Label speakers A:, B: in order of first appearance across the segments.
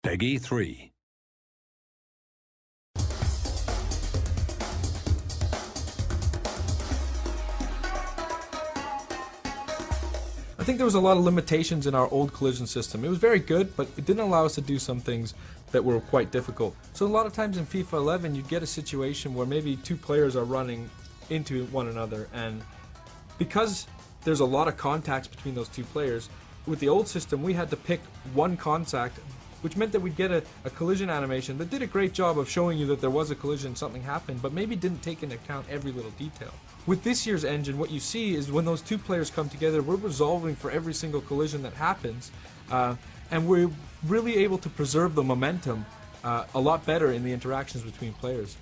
A: Peggy 3.
B: I think there was a lot of limitations in our old collision system. It was very good, but it didn't allow us to do some things that were quite difficult. So a lot of times in FIFA 11 you'd get a situation where maybe two players are running into one another, and because there's a lot of contacts between those two players, with the old system we had to pick one contact, which meant that we'd get a collision animation that did a great job of showing you that there was a collision, something happened, but maybe didn't take into account every little detail. With this year's engine, what you see is when those two players come together, we're resolving for every single collision that happens, and we're really able to preserve the momentum a lot better in the interactions between players.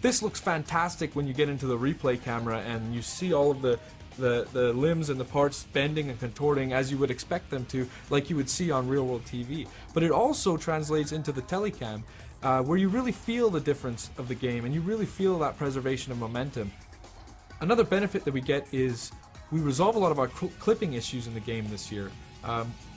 B: This looks fantastic when you get into the replay camera and you see all of the limbs and the parts bending and contorting as you would expect them to, like you would see on real-world TV. But it also translates into the telecam, where you really feel the difference of the game and you really feel that preservation of momentum. Another benefit that we get is we resolve a lot of our clipping issues in the game this year.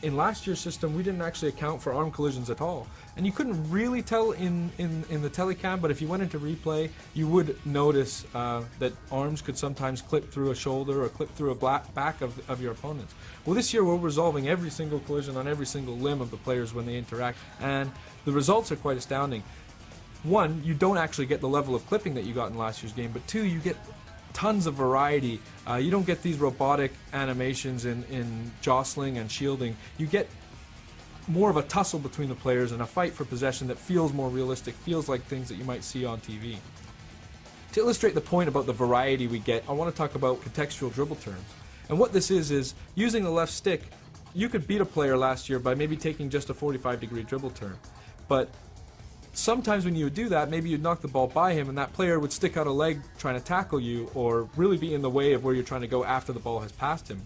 B: In last year's system we didn't actually account for arm collisions at all, and you couldn't really tell in the telecam, but if you went into replay you would notice that arms could sometimes clip through a shoulder or clip through a back of your opponents. Well, this year we're resolving every single collision on every single limb of the players when they interact, and the results are quite astounding. One, you don't actually get the level of clipping that you got in last year's game, but two, you get tons of variety. You don't get these robotic animations in jostling and shielding. You get more of a tussle between the players and a fight for possession that feels more realistic, feels like things that you might see on TV. To illustrate the point about the variety we get, I want to talk about contextual dribble turns. And what this is using the left stick, you could beat a player last year by maybe taking just a 45-degree dribble turn. But sometimes when you would do that, maybe you'd knock the ball by him and that player would stick out a leg trying to tackle you or really be in the way of where you're trying to go after the ball has passed him.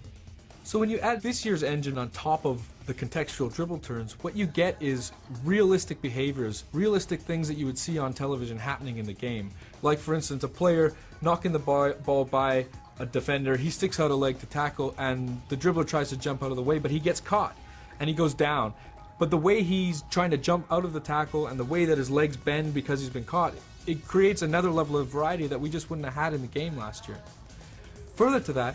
B: So when you add this year's engine on top of the contextual dribble turns, what you get is realistic behaviors, realistic things that you would see on television happening in the game. Like for instance, a player knocking the ball by a defender, he sticks out a leg to tackle and the dribbler tries to jump out of the way, but he gets caught and he goes down. But the way he's trying to jump out of the tackle and the way that his legs bend because he's been caught, it creates another level of variety that we just wouldn't have had in the game last year. Further to that,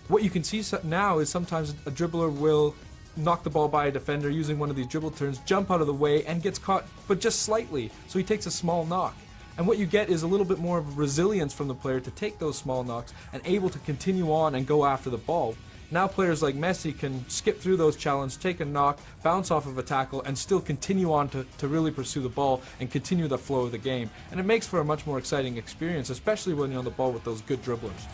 B: what you can see now is sometimes a dribbler will knock the ball by a defender using one of these dribble turns, jump out of the way and gets caught, but just slightly, so he takes a small knock. And what you get is a little bit more of resilience from the player to take those small knocks and able to continue on and go after the ball. Now players like Messi can skip through those challenges, take a knock, bounce off of a tackle, and still continue on to really pursue the ball and continue the flow of the game. And it makes for a much more exciting experience, especially when you're on the ball with those good dribblers.